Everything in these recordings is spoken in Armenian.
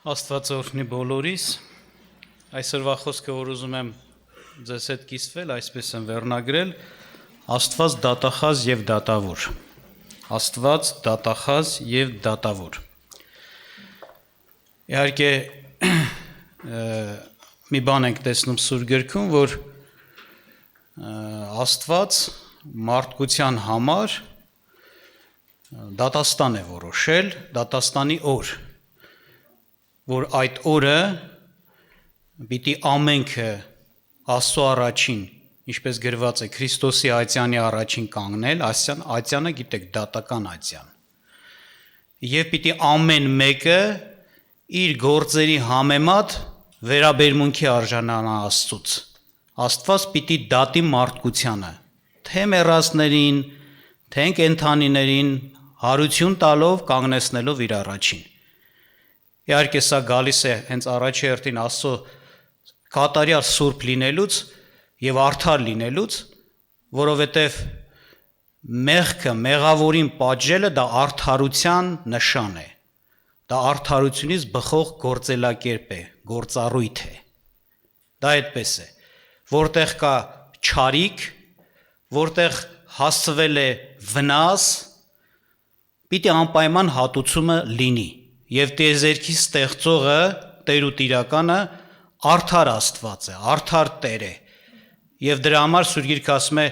Աստված օրհնի բոլորիս, այսօրվա խոսքը, որ ուզում եմ ձեզ հետ կիսվել, այսպես եմ վերնագրել, Աստված դատախազ և դատավոր, Աստված դատախազ և դատավոր, իհարկե մի բան ենք տեսնում Սուրբ գրքում, որ Աստված մարդկության համար դատաստան է որոշել, դատաստանի օր, որ այդ օրը պիտի ամենքը Աստծո առաջին, ինչպես գրված է, Քրիստոսի ատյանի առաջին կանգնել, ատյանը գիտեք դատական ատյան, և պիտի ամեն մեկը իր գործերի համեմատ վերաբերմունքի արժանանա Աստծուց, Աստված պիտի դատի մարդկությանը, թե մեռածներին, թե կենդանիներին, հարություն տալով, կանգնեցնելով իր առաջին, իհարկե սա գալիս է հենց առաջի հերթին Աստծո կատարյալ սուրբ լինելուց և արդար լինելուց, որովհետև մեղքը, մեղավորին պատժելը դա արդարության նշան է, դա արդարությունից բխող գործելակերպ է, գործառույթ է, դա այդպես է, որտեղ կա չարիք, որտեղ հասցվել է վնաս, պիտի անպայման հատուցումը լինի, և տիեզերքի ստեղծողը, Տեր ու Տիրականը արդար Աստված է, արդար Տեր է, և դրա համար Սուրբ Գիրքը ասում է,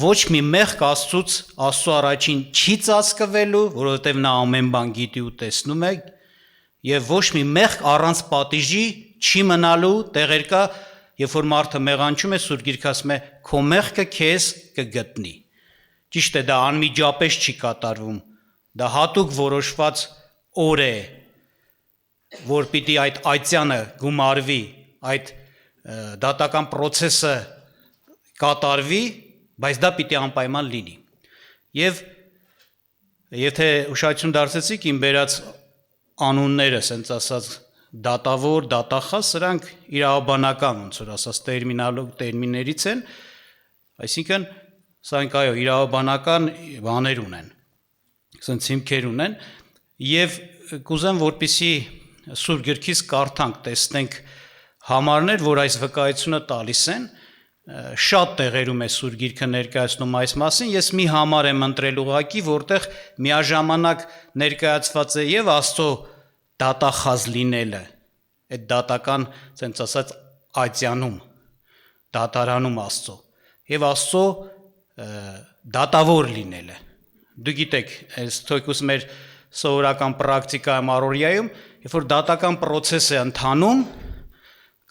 ոչ մի մեղք Աստծուց, Աստծո առաջին չի ծածկվելու, որովհետև նա ամեն բան գիտի ու տեսնում է, և ոչ մի մեղք առանց պատիժի չի մնալու, տեղեր կա, երբ որ մարդը մեղանչում է, Սուրբ Գիրքը ասում է, քո մեղքը քեզ կգտնի, ճիշտ է, դա անմիջապես չի կատարվում, դա հատուկ որոշված օր է, որ պիտի այդ ատյանը գումարվի, այդ դատական պրոցեսը կատարվի, բայց դա պիտի անպայման լինի, և եթե ուշադրություն դարձեցիք իմ բերած անունները, ասենց ասած դատավոր, դատախազ, սրանք իրավաբանական ոնց որ ասած տերմիններից են, այսինքն սրանք այո իրավաբանական բաներ ունեն, ասենց հիմքեր ունեն, և կուզեմ, որպեսզի Սուրբ գրքից կարդանք, տեսնենք համարներ, որ այս վկայությունը տալիս են, շատ տեղերում է Սուրբ Գիրքը ներկայացնում այս մասին, ես մի համար եմ ընտրել ուղղակի, որտեղ միաժամանակ ներկայացված է և Աստծո դատախազ լինելը, այդ դատական, ասենց ասած, ատյանում, դատարանում Աստծո, և Աստծո դատավոր լինելը, դու գիտեք, այս թեկուզ մեր սովորական պրակտիկայում առօրյայում, երբ որ դատական պրոցես է ընթանում,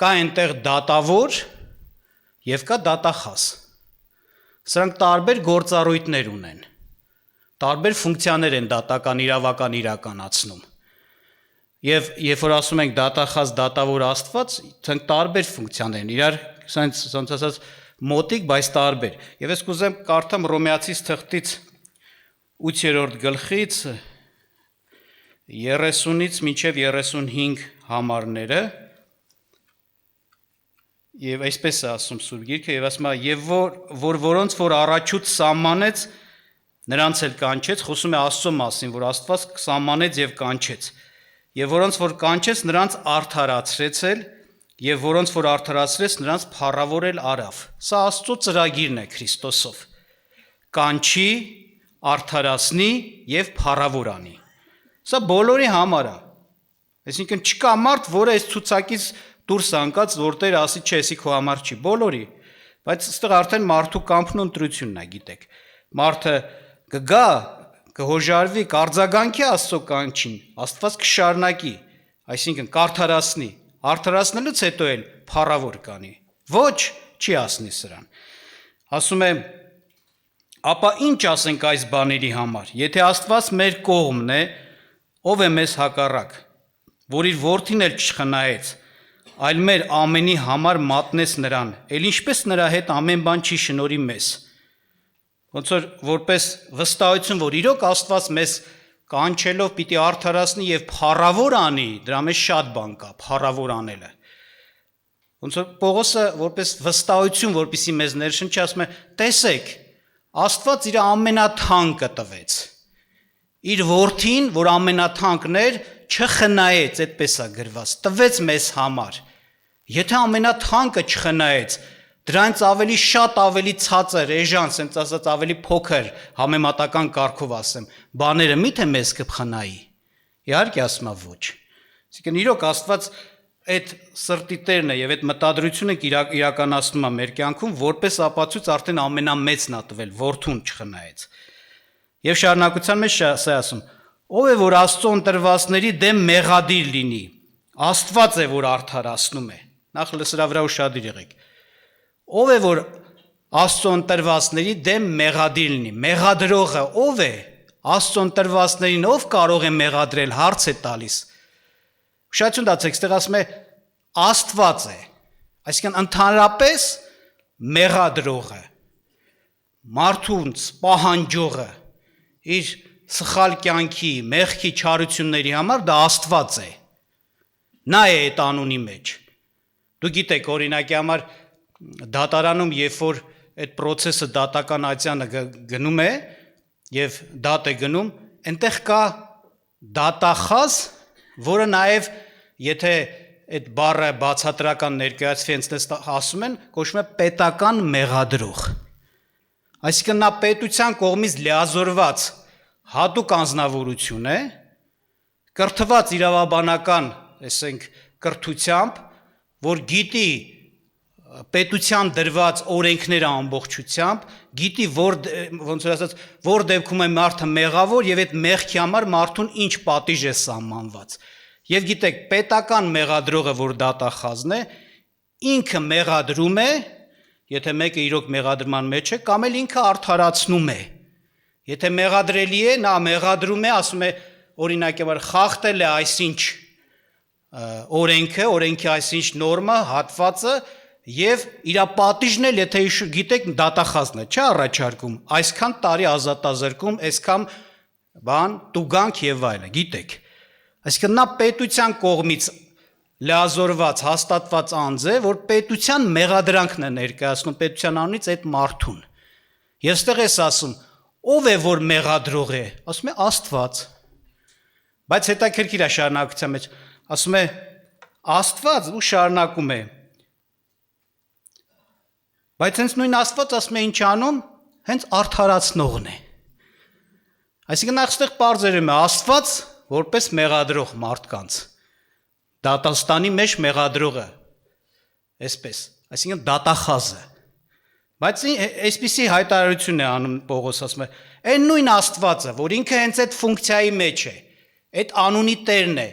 կա այնտեղ դատավոր և կա դատախազ, սրանք տարբեր գործառույթներ ունեն, տարբեր ֆունկցիաներ են դատական իրավական իրականացնում, և երբ որ ասում ենք դատախազ, դատավոր Աստված, սրանք տարբեր ֆունկցիաներ են, իրար սենց ասած մոտիկ, բայց տարբեր, և ես կուզեմ կարդամ Հռոմեացիս թղթից 8-րդ գլխից 30-ից մինչև 35 համարները, և այսպես է ասում Սուրբ Գիրքը, և ասում է, և որոնց որ առաջուց սահմանեց, նրանց էլ կանչեց, խոսում է Աստծո մասին, որ Աստված սահմանեց և կանչեց, և որոնց որ կանչեց, նրանց արդարացրեց էլ, և որոնց որ արդարացրեց, նրանց փառավորել արավ, սա Աստծո ծրագիրն է Քրիստոսով, կանչի, արդարացնի և փառավոր անի, սա բոլորի համար է, այսինքն չկա մարդ, որը այս ցուցակից դուրս անկած, որ Տերը ասի, չէ, էսի քո համար չի, բոլորի, բայց այստեղ արդեն մարդու կամքն ու ընտրությունն է, գիտեք, մարդը կգա, կհոժարվի, կարձագանքի Աստծո կանչին, Աստված կշարունակի, այսինքն կարդարացնի, արդարացնելուց հետո էլ փառավոր կանի, ոչ, չի ասնի սրան, ասում է, ապա ինչ ասենք այս բաների համար, եթե Աստված մեր կողմն է, ով է մեզ հակառակ, որ իր որդին էլ չխնայեց, այլ մեր ամենի համար մատնեց նրան, էլ ինչպես նրա հետ ամեն բան չի շնորհի մեզ, ոնց որ որպես վստահություն, որ իրոք Աստված մեզ կանչելով պիտի արդարացնի և փառավոր անի, դրա մեջ շատ բան կա, փառավոր անելը, ոնց որ Պողոսը որպես վստահություն, որպեսզի մեզ ներշնչի, ասում է, տեսեք, Աստված իր ամենաթանկը տվեց, իր որդին, որ ամենաթանկն էր, չխնայեց, այդպես է գրված, տվեց մեզ համար։ Եթե ամենաթանկը չխնայեց, դրանից ավելի շատ ավելի ցածր, էժան, ասենց ասած ավելի փոքր համեմատական կարգով ասեմ, բաները միթե մեզ կխնայի։ Իհարկե ասում եմ ոչ։ Այսինքն իրոք Աստված այդ սրտի տերն է եւ այդ մտադրությունը իրականացնում է մեր կյանքում, որպես ապացույց արդեն ամենամեծն է տվել, որդուն չխնայեց։ Եվ շարունակության մեջ սա ասում. ով է որ Աստծո ընտրվածների դեմ մեղադիր լինի, Աստված է որ արդարացնում է։ Նախ սրա վրա ուշադիր եղեք։ Ով է որ Աստծո ընտրվածների դեմ մեղադիր լինի, մեղադրողը ով է, Աստծո ընտրվածներին ով կարող է մեղադրել, հարց է տալիս։ Ուշադրություն դարձեք, այստեղ ասում է Աստված է, այսինքն ընդհանրապես մեղադրողը, մարդունց պահանջողը, իր սխալ կյանքի, մեղքի չարությունների համար դա Աստված է։ Նա է այդ անունի մեջ։ Դու գիտեք, օրինակի համար դատարանում, երբ որ այդ process-ը դատական ատյանը գնում է եւ դատ է գնում, այնտեղ կա դատախազ, որը նաեւ եթե այդ բառը բացատրական ներկայացվի հենց ասում են, կոչվում է պետական մեղադրող։ Այսինքն նա պետության կողմից լիազորված հատուկ անձնավորություն է, կրթված իրավաբանական, ասենք, կրթությամբ, որ գիտի պետության դրված օրենքները ամբողջությամբ, գիտի ոնց որ ասած, որ դեպքում է մարդը մեղավոր եւ այդ մեղքի համար մարդուն ինչ պատիժ է սահմանված։ Եվ գիտեք, պետական մեղադրողը, որ դատախազն է, ինքը մեղադրում է, եթե մեկը իրոք մեղադրման մեջ է, կամ էլ ինքը արդարացնում է։ Եթե մեղադրելի է, նա մեղադրում է, ասում է, օրինակի համար խախտել է այսինչ օրենքը, օրենքի այսինչ նորմը, հատվածը, եւ իր պատիժն էլ, եթե գիտեք, դատախազն է, չէ՞ առաջարկում, այսքան տարի ազատազրկում, այսքան բան, տուգանք եւ այլն, գիտեք։ Այսինքն նա պետության կողմից լիազորված, հաստատված անձ է, որ պետության մեղադրանքն է ներկայացնում պետության անունից այդ մարդուն։ Եվ ստեղ էս ասում, ով է որ մեղադրող է, ասում է Աստված։ Բայց հետաքրքիր է շարունակության մեջ, ասում է Աստված ու շարունակում է։ Բայց հենց նույն Աստված ասում է ինչ անում, հենց արդարացնողն է։ Այսինքն այստեղ բարձրում է Աստված որպես մեղադրող մարդկանց։ Դատաստանի մեջ մեղադրողը, այսպես, այսինքն դատախազը։ Բայց այսպիսի հայտարարություն է անում Պողոս, ասում է, այն նույն Աստվածը, որ ինքը հենց այդ ֆունկցիայի մեջ է, այդ անունի տերն է,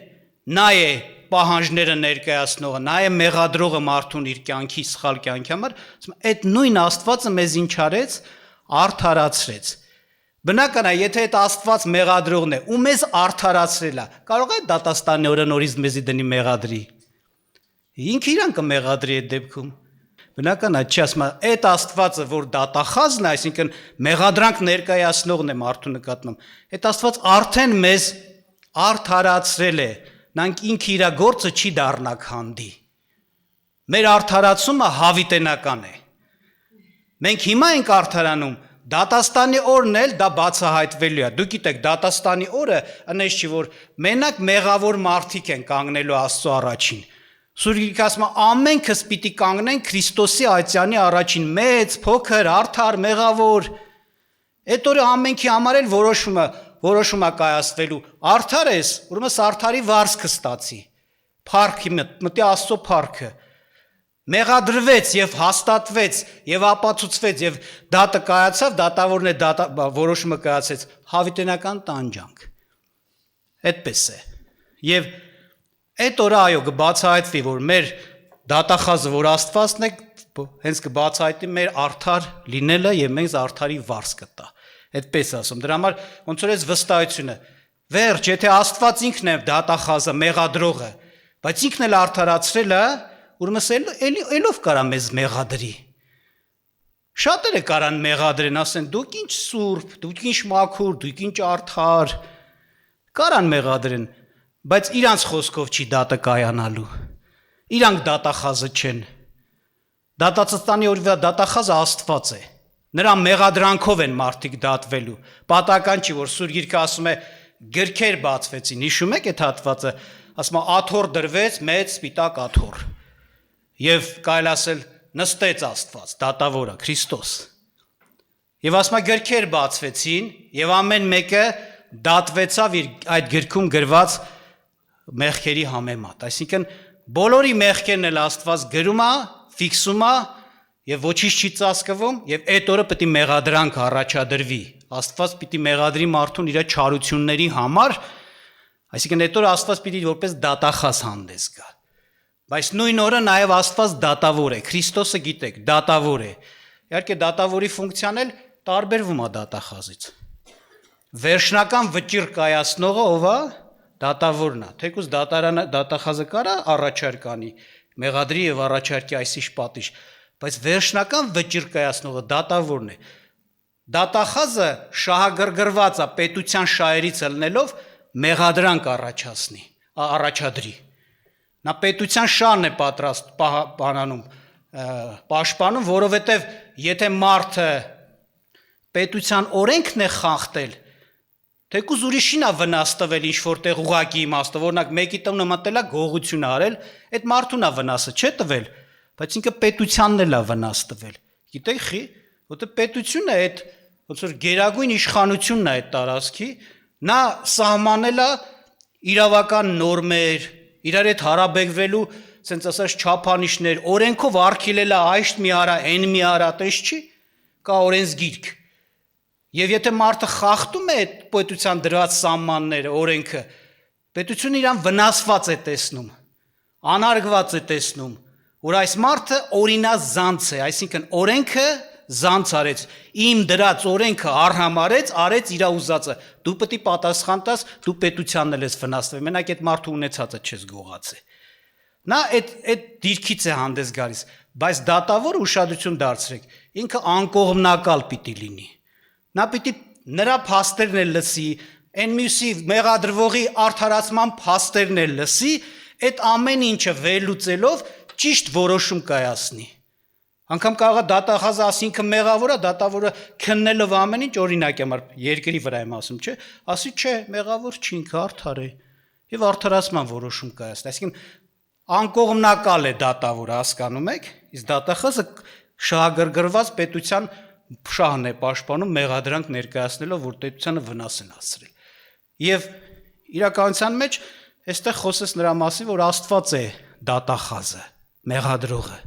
նա է պահանջները ներկայացնողը, նա է մեղադրողը մարդուն իր կյանքի, սխալ կյանքի համար, ասում է, այդ նույն Աստվածը մեզ ինչ արեց, արդարացրեց։ Բնական է, եթե այդ Աստված մեղադրողն է, ու մեզ արդարացրել է, կարող է դատաստանի օրը նորից մեզի դնի մեղադրի։ Ինքը իրան կմեղադրի այդ դեպքում։ Բնական է, չի ասում, այդ Աստվածը, որ դատախազն է, այսինքն մեղադրանք ներկայացնողն է մարդու նկատմամբ, այդ Աստված արդեն մեզ արդարացրել է, նրանք ինքը իր գործը չի դառնա քանդի։ Մեր արդարացումը հավիտենական է։ Մենք հիմա ենք արդարանում, դատաստանի օրն էլ դա բացահայտվելու է։ Դուք գիտեք, դատաստանի օրը այնպես չի, որ մենակ մեղավոր մարդիկ են կանգնելու Աստծո առաջին։ Սուրբ Գիրքը ասում է, ամենքս պիտի կանգնեն Քրիստոսի ատյանի առաջին, մեծ, փոքր, արդար, մեղավոր։ Այդ օրը ամենքի համար էլ որոշում է կայացվելու։ Արդար ես, ուրեմն արդարի վարձքը ստացի։ Փառքի մտի Աստծո փառքը։ Մեղադրվեց եւ հաստատվեց եւ ապացուցվեց եւ դատը կայացավ, դատավորն է որոշումը կայացեց, հավիտենական տանջանք։ Այդպես է։ Եվ այդ օրը այո կբացահայտվի, որ մեր դատախազը, որ Աստվածն է, հենց կբացահայտի մեր արդար լինելը եւ մենք արդարի վարձ կտա։ Այդպես ասում։ Դրա համար ոնց որ էս վստահությունը, վերջ, եթե Աստված ինքն է դատախազը, մեղադրողը, բայց ինքն էլ արդարացրել է, ուրեմն ելով կարա մեզ մեղադրի։ Շատերը կարան մեղադրեն, ասեն, դուք ինչ սուրբ, դուք ինչ մաքուր, դուք ինչ արդար, կարան մեղադրեն, բայց իրանց խոսքով չի դատը կայանալու։ Իրանք դատախազը չեն։ Դատաստանի օրվա դատախազը Աստված է։ Նրա մեղադրանքով են մարդիկ դատվելու։ Պատահական չի, որ Սուրբ Գիրքը ասում է, գրքեր բացվեցին, հիշում եք այդ հատվածը, ասում է աթոռ դրվեց, մեծ սպիտակ աթոռ։ Եվ կարելի ասել նստեց Աստված, դատավորը Քրիստոս։ Եվ ասում է գրքեր բացվեցին, եւ ամեն մեկը դատվեցավ իր այդ գրքում գրված մեղքերի համեմատ։ Այսինքն բոլորի մեղքերն էլ Աստված գրում է, ֆիքսում է եւ ոչինչ չի ծածկվում եւ այդ օրը պետք է մեղադրանք առաջադրվի։ Աստված պիտի մեղադրի մարդուն իր չարությունների համար, այսինքն այդ օրը Աստված պիտի որպես դատախազ հանդես գա։ Բայց նույն օրը նաեւ Աստված դատավոր է, Քրիստոսը գիտեք, դատավոր է։ Իհարկե դատավորի ֆունկցիան էլ տարբերվում է դատախազից։ Վերջնական վճիռ կայացնողը ով է, դատավորն է։ Թեկուզ դատախազը կարա առաջարկ անի, մեղադրի եւ առաջարկի այսիշ պատիժ, բայց վերջնական վճիռ կայացնողը դատավորն է։ Դատախազը շահագրգռված է պետության շահերից ելնելով մեղադրանք առաջադրի։ Նա պետության շահն է պատրաստ պաշտպանում, որովհետև եթե մարդը պետության օրենքն է խախտել, թեկուզ ուրիշին է վնաս տվել ինչ որտեղ ուղակի իմաստով, օրինակ մեկի տունը մտել է գողություն արել, այդ մարդուն է վնասը չէ տվել, բայց ինքը պետությանն էլ է վնաս տվել։ Գիտեք խի, որտեղ պետությունը այդ ոնց որ գերագույն իշխանությունն է այդ տարածքի, նա սահմանել է իրավական նորմեր, իրար հետ հարաբերվելու, ասենց ասած չափանիշներ, օրենքով արգելել է այս մի արա, այն մի արա, տես չի, կա օրենսգիրք։ Եվ եթե մարդը խախտում է այդ պետության դրված սահմանները, օրենքը, պետությունը իրան վնասված է տեսնում, անարգված է տեսնում, որ այս մարդը օրինազանց է, այսինքն օրենքը զանց արեց, իմ դրած օրենքը արհամարեց, արեց իր ուզածը, դու պետք է պատասխան տաս, դու պետությանն էլ ես վնասվել, մենակ այդ մարդու ունեցածը չես գողացել։ Նա այդ դիրքից է հանդես գալիս, բայց դատավոր ուշադրություն դարձրեք, ինքը անկողմնակալ պիտի լինի։ Նա պիտի նրա փաստերն էլ լսի, այն մյուսի մեղադրվողի արդարացման փաստերն էլ լսի, այդ ամեն ինչը վերլուծելով ճիշտ որոշում կայացնի։ Անգամ կարող է դատախազը ասի ինքը մեղավոր է, դատավորը քննելով ամեն ինչ օրինակ եմ երկրի վրա եմ ասում, չէ, ասի չէ, մեղավոր չի, ինքը արդար է եւ արդարացման որոշում կայացնի։ Այսինքն անկողմնակալ է դատավորը, հասկանում եք, իսկ դատախազը շահագրգռված պետության շահն է պաշտպանում մեղադրանք ներկայացնելով, որ պետությանը վնաս են հասցրել։ Եվ իրականության մեջ այստեղ խոսես նրա մասին, որ Աստված է դատախազը, մեղադրողը։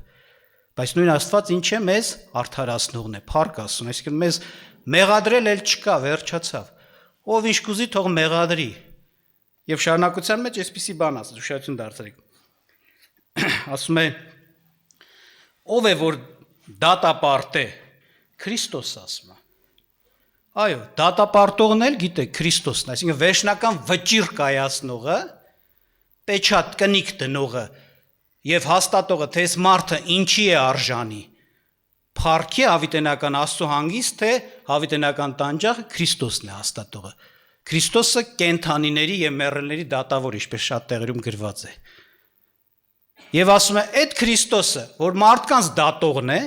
Բայց նույն Աստված ինչ է մեզ արդարացնողն է, փառք Աստծուն, այսինքն մեզ մեղադրել էլ չկա, վերջացավ։ Ով ինչ կուզի թող մեղադրի։ Եվ շարունակության մեջ այսպիսի բան ասած, ուշադրություն դարձրեք։ Ասում է ով է որ դատապարտ է, Քրիստոս ասում է։ Այո, դատապարտողն էլ գիտեք Քրիստոսն, այսինքն վերջնական վճիռ կայացնողը, պեչատ կնիկ դնողը եւ հաստատողը, թե այս մարդը ինչի է արժանի, փառքի հավիտենական Աստծո հանգիստ, թե հավիտենական տանջաղ Քրիստոսն է հաստատողը։ Քրիստոսը կենթանիների եւ մեռելների դատավոր, ինչպես շատ տեղերում գրված է։ Եվ ասում է, այդ Քրիստոսը, որ մարդկանց դատողն է,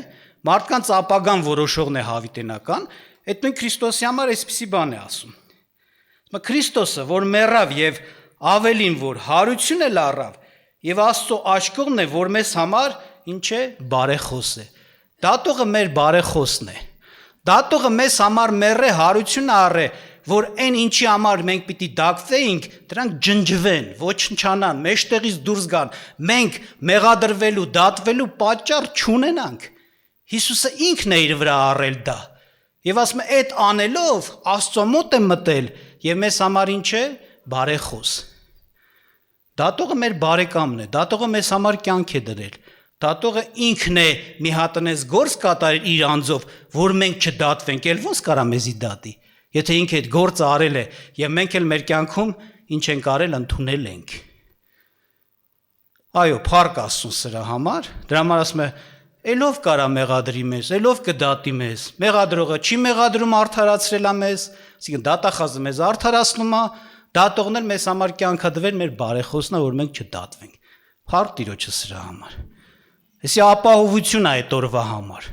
մարդկանց ապագան որոշողն է հավիտենական, այդ նույն Քրիստոսի համար այսպիսի բան է ասում։ Քրիստոսը, որ մեռավ եւ ավելին, որ հարություն էլ առավ, եւ Աստծո աչքողն է, որ մեզ համար ինչ է բարեխոս է։ Դատողը մեր բարեխոսն է։ Դատողը մեզ համար մեռե հարություն առե, որ այն ինչի համար մենք պիտի դակվեինք, դրանք ջնջվեն, ոչնչանան, մեջտեղից դուրս գան, մենք մեղադրվելու, դատվելու պատճառ չունենանք։ Հիսուսը ինքն է իր վրա առել դա։ Եվ ասում է, այդ անելով Աստծո մոտ է մտել եւ մեզ համար ինչ է բարեխոս։ Դատողը մեր բարեկամն է, դատողը մեզ համար կյանք է դրել։ Դատողը ինքն է մի հատնես գործ կատարել իր անձով, որ մենք չդատվենք, ել ոնց կարա մեզի դատի։ Եթե ինքը այդ գործը արել է եւ մենք էլ մեր կյանքում ինչ ենք արել, ընդունել ենք։ Այո, փառք Աստծուն սրա համար։ Դրա համար ասում է, ելով կարա մեղադրի մեզ, ելով կդատի մեզ։ Մեղադրողը չի մեղադրում արդարացրել է մեզ, այսինքն դատախազը մեզ արդարացնում է, դատողն էլ մեզ համար կյանքը դվել մեր բարեխոսն է, որ մենք չդատվենք։ Փառք Տիրոջը սրա համար։ Այսի ապահովություն է այդ օրվա համար,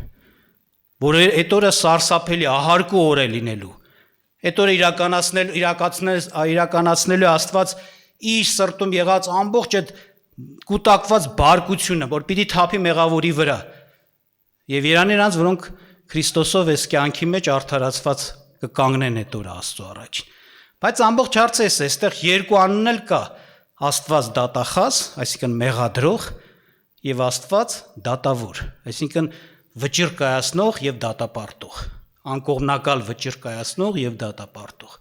որ այդ օրը սարսափելի ահարկու օր է լինելու։ Այդ օրը իրականացնելու Աստված իր սրտում եղած ամբողջ այդ կուտակված բարկությունը, որ պիտի թափի մեղավորի վրա։ Եվ Երանի նրանց, որոնք Քրիստոսով այս կյանքի մեջ արդարացված կկանգնեն այդ օրը Աստծո առաջին։ Բայց ամբողջ հարցը էս է, այստեղ երկու անուն էլ կա. Աստված դատախազ, այսինքն մեղադրող, եւ Աստված դատավոր, այսինքն վճիռ կայացնող եւ դատապարտող, անկողմնակալ վճիռ կայացնող եւ դատապարտող։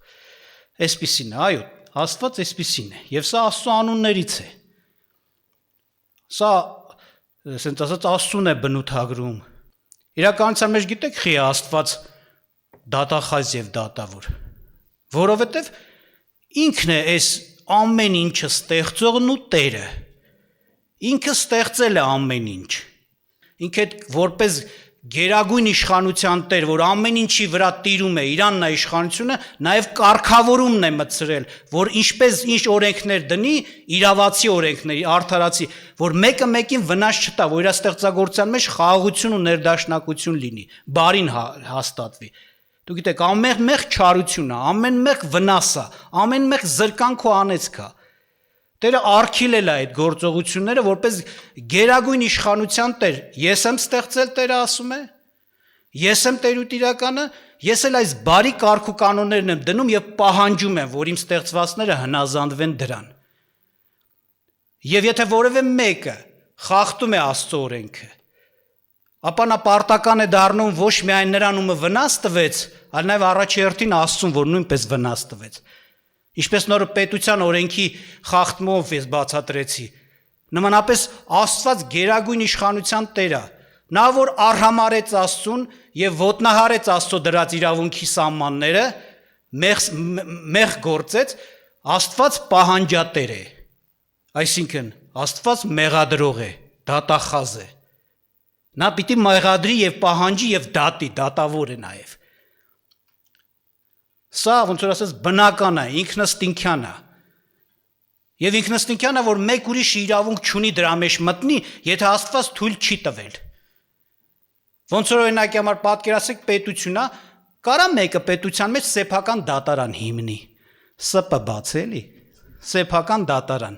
Այսպիսին է, այո, Աստված այսպիսին է, եւ սա Աստծո անուններից է։ Սա ասենք ասած Աստծուն է բնութագրում։ Իրականության մեջ գիտեք խի է Աստված դատախազ եւ դատավոր, որովհետեւ ինքն է այս ամեն ինչը ստեղծողն ու Տերը։ Ինքը ստեղծել է ամեն ինչ։ Ինքը որպես գերագույն իշխանության Տեր, որ ամեն ինչի վրա տիրում է, իրանն է իշխանությունը, նաև կարգավորումն է մտցրել, որ ինչպես ինչ օրենքներ դնի, իրավացի օրենքների, արդարացի, որ մեկը մեկին վնաս չտա, որ իր ստեղծագործության մեջ խաղաղություն ու ներդաշնակություն լինի, բարին հաստատվի։ Դուք գիտեք, ամեն մեղ չարություն է, ամեն մեղ վնաս է, ամեն մեղ զրկանք ու անեծք է։ Տերը արգիլել է այդ գործողությունները, որպես գերագույն իշխանության Տեր։ Ես եմ ստեղծել, Տերը ասում է։ Ես եմ Տեր ու Տիրականը, ես էլ այս բարի կարգ ու կանոններն եմ դնում եւ պահանջում եմ, որ իմ ստեղծվածները հնազանդվեն դրան։ Եվ եթե որևէ մեկը խախտում է Աստծո օրենքը, ապա նա պարտական է դառնում ոչ միայն նրան, ումը վնաս տվեց, այլ նաեւ առաջերտին Աստծուն, որ նույնպես վնաս տվեց։ Ինչպես նոր պետության օրենքի խախտումով ես բացատրեցի, նմանապես Աստված գերագույն իշխանության Տերը, նա որ արհամարեց Աստծուն եւ ոտնահարեց Աստծո դրած իրավունքի սահմանները, մեղ գործեց, Աստված պահանջատեր է, այսինքն Աստված մեղադրող է, դատախազ է, նա պիտի մեղադրի եւ պահանջի եւ դատի, դատավոր է նաեւ։ Սա ոնց որ ասես բնական է, ինքնըստինքյան է։ Եվ ինքնըստինքյան է, որ մեկ ուրիշ իրավունք չունի դրա մեջ մտնի, եթե Աստված թույլ չի տվել։ Ոնց որ օրինակի համար պատկերացրեք պետությունա, կարա մեկը պետության մեջ սեփական դատարան հիմնի։ ՍՊ բաց էլի, սեփական դատարան։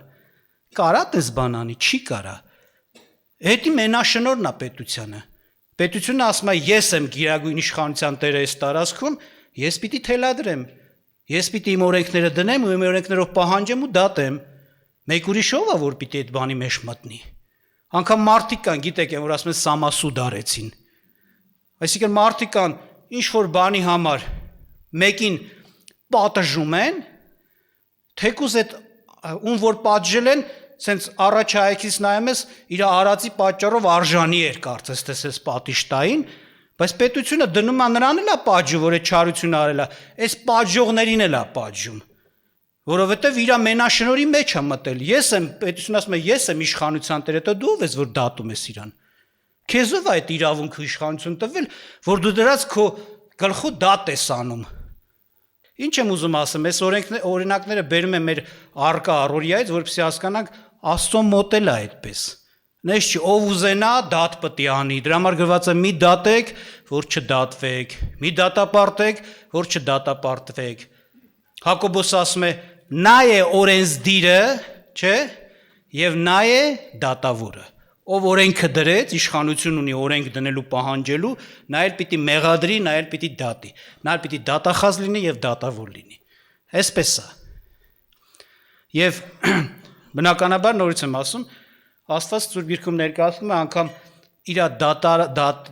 Կարա դες բան անի, չի կարա։ Հետի մենաշնորհն է պետությանը։ Պետությունը ասում է, ես եմ գերագույն իշխանության Տերը այս տարածքում, ես պիտի թելադրեմ, ես պիտի իմ օրենքները դնեմ ու իմ օրենքներով պահանջեմ ու դատեմ, մեկ ուրիշով է, որ պիտի այդ բանի մեջ մտնի։ Անկամ մարդիկ կան, գիտեք, որ ասում են սամասուդ արեցին։ Այսինքն մարդիկ կան, ինչ որ բանի համար մեկին պատժում են, թեկուզ այդ ում որ պատժել են, սենց առաջ հայքից նայում ես, իր արածի պատճառով արժանի էր կարծես տեսես պատիժ տային, բայց պետությունը դնում է նրան էլ է պատժում, որ այդ չարությունը արել է, այս պատժողներին էլ է պատժում, որովհետև իր մենաշնորհի մեջ է մտել։ Ես եմ, պետությունը ասում է, ես եմ իշխանության Տերը, հետո դու ով ես, որ դատում ես իրան։ Քեզով է այդ իրավունքը իշխանություն տվել, որ դու դրած քո գլխու դատ ես անում։ Ինչ եմ ուզում ասեմ, այս օրինակները բերում եմ մեր առկա առօրյայից, որպեսզի հասկանանք Աստծո մոտ էլ է այդպես։ Նես չի ով ուզենա դատ պիտի անի, դրա համար գրված է մի դատեք, որ չդատվեք, մի դատապարտեք, որ չդատապարտվեք։ Հակոբոս ասում է, նա է օրենսդիրը, չէ, եւ նա է դատավորը։ Ով օրենքը դրեց, իշխանություն ունի օրենք դնելու պահանջելու, նա էլ պիտի մեղադրի, նա էլ պիտի դատի, նա էլ պիտի դատախազ լինի եւ դատավոր լինի։ Այսպես է։ Եվ բնականաբար նորից եմ ասում, Աստված Սուրբ Գիրքում ներկայացնում է անգամ իր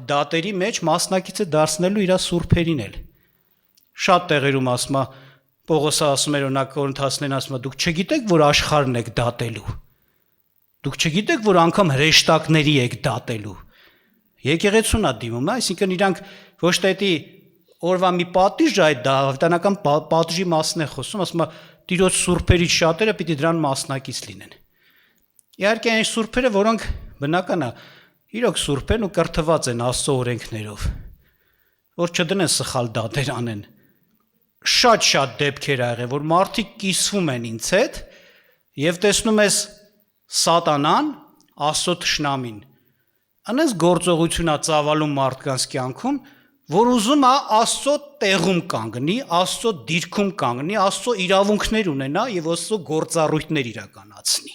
դատերի մեջ մասնակից է դարձնելու իր սուրբերին էլ։ Շատ տեղերում ասում է, Պողոսը ասում էր օրինակ Կորինթացիներին ասում է, դուք չգիտեք, որ աշխարհն եք դատելու։ Դուք չգիտեք, որ անգամ հրեշտակների եք դատելու։ Եկեղեցուն է դիմում, այսինքն իրանք ոչ թե դա օրվա մի պատիժ այդ դավտանական պատժի մասն է խոսում, ասում է Տիրոջ սուրբերից շատերը պիտի դրան մասնակից լինեն։ Իհարկե այն սուրբերը, որոնք բնական է, իրոք սուրբ են ու կրթված են Աստծո օրենքներով, որ չդնեն սխալ դատեր անեն։ Շատ դեպքեր ա եղել, որ մարդիկ կիսվում են ինձ հետ եւ տեսնում ես Սատանան, Աստծո թշնամին, անես գործողություն ա ծավալում մարդկանց կյանքում, որ ուզում է Աստծո տեղում կանգնի, Աստծո դիրքում կանգնի, Աստծո իրավունքներ ունենա եւ Աստծո գործառույթներ իրականացնի։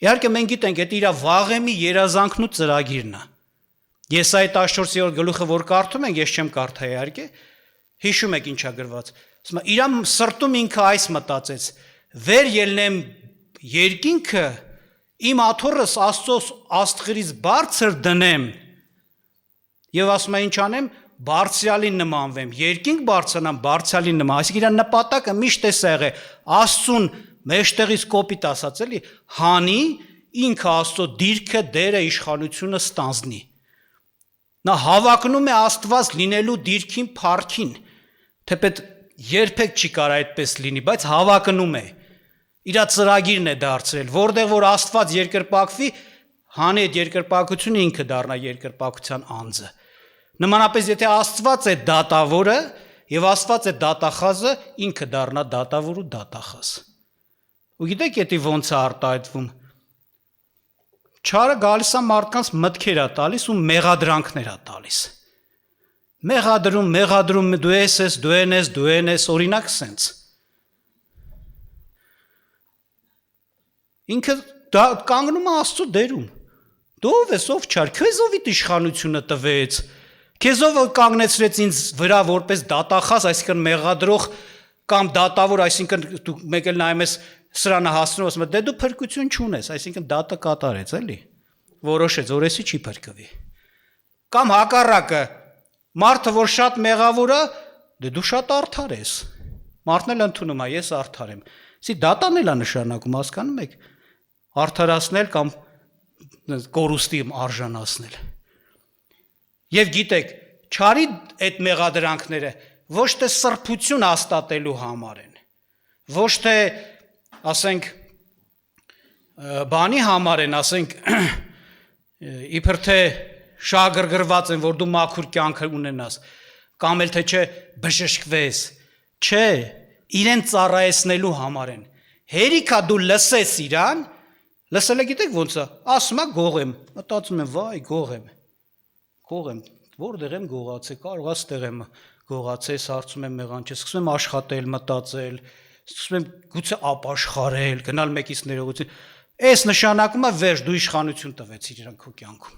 Իհարկե մենք գիտենք, դա իր վաղեմի երազանքն ու ծրագիրն է։ Եսայի 14-րդ գլուխը որ կարդում ենք, ես չեմ կարդա իհարկե, հիշում եք ինչա գրված։ Ասում է, իր սրտում ինքը այս մտածեց. վեր ելնեմ երկինքը, իմ աթոռս Աստծո աստղերից բարձր դնեմ, եւ ասում է ինչ անեմ, բարձրալին նմանվեմ, երկինք բարձրանամ, բարձրալին նման, այսինքն իր նպատակը միշտ է եղել Աստծուն մեջտեղից կոպիտ ասած էլի, հանի ինքը Աստծո դիրքը, դերը, իշխանությունը ստանձնի։ Նա հավակնում է Աստված լինելու դիրքին, փառքին, թեպետ երբեք չի կարող այդպես լինի, բայց հավակնում է։ Իր ծրագիրն է դարձրել, որտեղ որ Աստված երկրպագվի, հանի այդ երկրպագությունը ինքը դառնա երկրպագության անձը։ Նմանապես եթե Աստված է դատավորը եւ Աստված է դատախազը, ինքը դառնա դատավոր ու դատախազ։ Ու գիտեք, դա ոնց է արտահայտվում։ Չարը գալիս է մարդկանց մտքեր է տալիս ու մեղադրանքներ է տալիս։ Մեղադրում, դու ես, օրինակ սենց։ Ինքը կանգնում է Աստծո դերում։ Դու ով ես, ով չար, քեզ ով իշխանությունը տվեց։ Քեզ ով կանգնեցրեց ինձ վրա որպես դատախազ, այսինքն մեղադրող կամ դատավոր, այսինքն դու մեկ էլ նայում ես սրանը հասնում, ասում ես, դե դու փրկություն չունես, այսինքն դատը կատարեց, էլի։ Որոշեց, որ էսի չի փրկվի։ Կամ հակառակը, մարդը որ շատ մեղավոր է, դե դու շատ արդար ես։ Մարդն էլ ընդունում է, ես արդար եմ։ Իսի դատան էլ է նշանակում, հասկանում եք։ Արդարացնել կամ կորուստի արժանացնել։ Եվ գիտեք, չարի այդ մեղադրանքները ոչ թե սրբություն հաստատելու համար են, ոչ թե, ասենք, բանի համար են, ասենք, իբր թե շահագրգռված են, որ դու մաքուր կյանք ունենաս, կամ էլ թե չէ բժշկվես, չէ, իրեն ծառայեցնելու համար են։ Հերիքա դու լսես իրան, լսել եք գիտեք ոնց է, ասում է գողեմ, մտածում եմ, վայ, գողեմ, որտեղ եմ գողացել, կարող է ստեղ եմ գողացել, հարցում եմ մեղանչել, սկսում եմ աշխատել, մտածել, սկսում եմ գուցե ապաշխարել, գնալ մեկից ներողություն, այս նշանակում է վերջ, դու իշխանություն տվեցիր իրան քո կյանքում։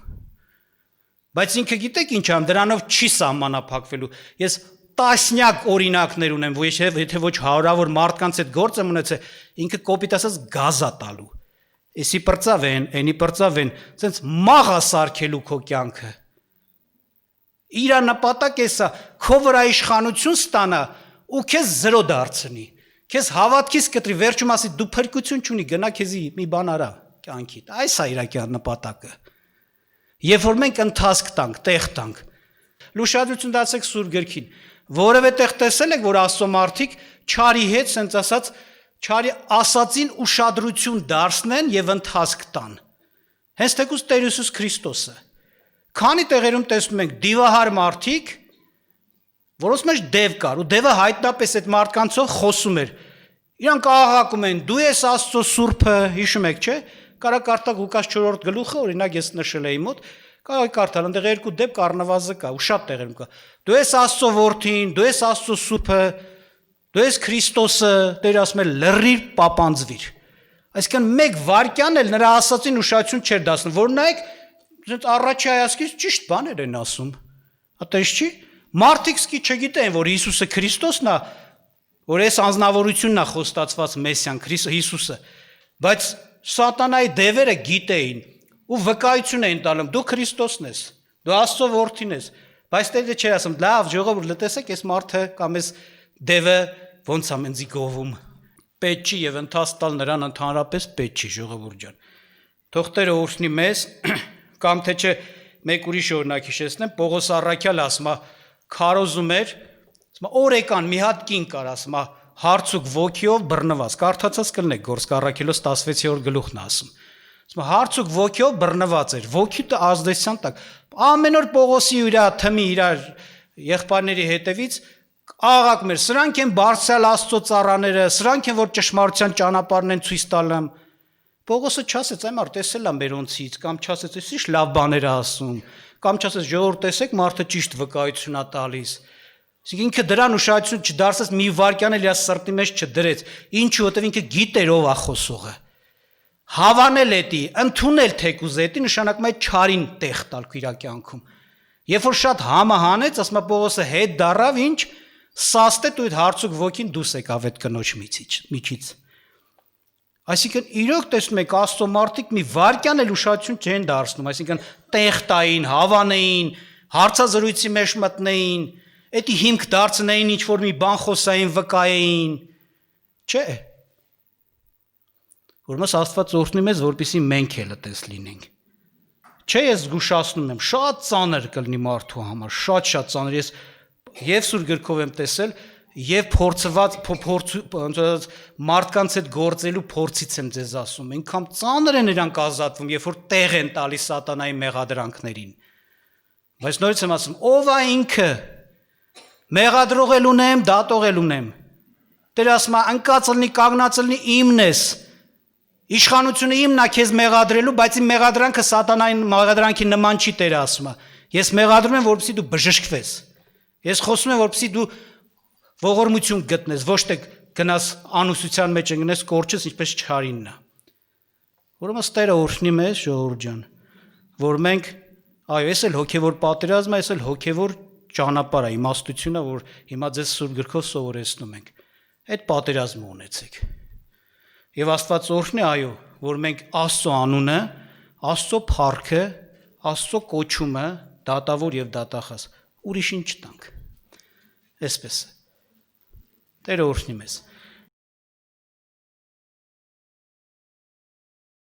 Բայց ինքը գիտեք ինչ ամ, դրանով չի սահմանափակվելու։ Ես տասնյակ օրինակներ ունեմ, եթե ոչ հարյուրավոր մարդկանց հետ գործ եմ ունեցել, ինքը կոպիտ ասած գազ է տալու։ Էսի պրծավ են, էնի պրծավ են, ասենց մաղ է սարքելու քո կյանքը։ Իր նպատակ է սա, քո վրա իշխանություն ստանա ու քեզ զրո դարձնի։ Քեզ հավատքից կտրի, վերջում ասի դու փրկություն չունի, գնա քեզի մի բան արա կյանքիդ։ Այս է իր նպատակը։ Երբ որ մենք ընթացք տանք, տեղ տանք, լուշադրություն դարձեք Սուրբ գրքին, որևէ տեղ տեսել եք, որ Աստծո մարդիկ չարի հետ, ասենց ասած, չարի ասածին ուշադրություն դարձնեն եւ ընթացք տան։ Հենց թեկուզ Տեր Հիսուս Քրիստոսը։ Քանի տեղերում տեսնում ենք դիվահար մարդիկ, որոնց մեջ դև կար, ու դևը հայտնապես այդ մարդկանցով խոսում էր։ Իրանք աղաղակում են, դու ես Աստծո Սուրբը, հիշում եք, չէ՞։ Կարա կարդալ Ղուկաս 4-րդ գլուխը, օրինակ ես նշել էի մոտ, կարա կարդալ, այնտեղ երկու դեպք առնվազն կա, ու շատ տեղերում կա։ Դու ես Աստծո որդին, դու ես Աստծո Սուրբը, դու ես Քրիստոսը, Տեր ասում է լրիվ պապանձվիր։ Այսինքն մեկ վարքյան էլ նրա ասածին ուշադրություն չէր դասնում, որ նայեք, ասենց առաջի հայացքից ճիշտ բաներ են ասում։ Ատես չի։ Մարդիկ սկի չգիտեն, որ Հիսուսը Քրիստոսն է, որ այս անձնավորությունն է խոստացված Մեսիան, Հիսուսը, բայց սատանայի դևերը գիտեին ու վկայություն էին տալում, դու Քրիստոսն ես, դու Աստծո որդին ես, բայց Տերը չէր ասում, լավ, ժողովուրդ, լտեսեք, այս մարդը կամ այս դևը ոնց է ինձի գովում, պետք չի եւ ընթաց տալ նրան ընդհանրապես պետք չի, ժողովուրդ ջան։ Թող Տերը օրհնի մեզ, կամ թե չէ մեկ ուրիշ օրինակ հիշեցնեմ, Պողոս Առաքյալը ասում է, քարոզում էր, ասում է, օրեկան մի հատ կին կար, ասում է, հարցուկ ոգիով բռնված, կարդացած կլնեք Գործք Առաքելոց 16-րդ գլուխն ասում։ Ասում է, հարցուկ ոգիով բռնված էր, ոգիը ազդեցության տակ։ Ամեն օր Պողոսի իր թմի իր եղբայրների հետևից աղաղակում էր, սրանք են բարձրալ Աստծո ծառաները, սրանք են որ ճշմարտության ճանապարհն են ցույց տալում։ Պողոսը չասեց, այ մարդ տեսել եմ մերոնցից, կամ չասեց, էս ի՞նչ լավ բաներ ասում, կամ չասես ժողովուրդ տեսեք մարդը ճիշտ վկայություն է տալիս։ Այսինքն ինքը դրան ուշադրություն չդարձած մի վարքյան էլ իր սրտի մեջ չդրեց։ Ինչու, որտեղ ինքը գիտեր ով է խոսողը։ Հավանել էտի, ընդունել թեկուզ էտի նշանակում է չարին տեղ տալ իր կյանքում։ Երբ որ շատ համը հանեց, ասում է Պողոսը հետ դառավ, ինչ սաստե դու այդ հարցուկ ոգին դուս եկավ այդ կնոջ միջից։ Այսինքն իրոք տեսնում եք Աստծո մարդիկ մի վարքյան էլ ուշադրություն չեն դարձնում, այսինքն տեղ տային, հավանեին, հարցազրույցի մեջ մտնեին, էդի հիմք դարձնեին ինչ որ մի բան խոսային, վկայեին։ Չէ։ Ուրեմն Աստված օրհնի մեզ, որպեսզի մենք էլ այդպես լինենք։ Չէ, ես զգուշացնում եմ, շատ ծանր կլինի մարդու համար, շատ ծանր։ Ես եւ սուր գրքով եմ տեսել, եւ փորձված մարդկանց հետ գործելու փորձից եմ ձեզ ասում, ինքան ծանր են իրանք ազատվում, երբ որ տեղ են տալիս սատանայի մեղադրանքներին։ Բայց նորից եմ ասում, ով է ինքը։ Մեղադրողել ունեմ, դատողել ունեմ։ Տեր ասում է, ընկած լինի, կանգնած լինի իմն ես։ Իշխանությունը իմն է քեզ մեղադրելու, բայց իմ մեղադրանքը սատանային մեղադրանքի նման չի, Տերը ասում է։ Ես մեղադրում եմ, որպեսզի դու բժշկվես։ Ես խոսում եմ, որպեսզի դու ողորմություն գտնես, ոչ թե գնաս անուսության մեջ ընկնես, կորչես ինչպես չարինն է։ Ուրեմն Տերը օրհնի մեզ, ժողովուրդ ջան, որ մենք, այո, ես էլ հոգևոր պատերազմ, ես էլ հոգևոր ճանապարհ է, իմաստությունը, որ հիմա ձեզ սուրբ գրքով սովորեցնում ենք։ Այդ պատերազմը ունեցեք։ Եվ Աստված օրհնի, այո, որ մենք Աստծո անունը, Աստծո փառքը, Աստծո կոչումը դատավոր եւ դատախազ ուրիշին չտանք։ Այսպես է։ Տերը օրհնի մեզ։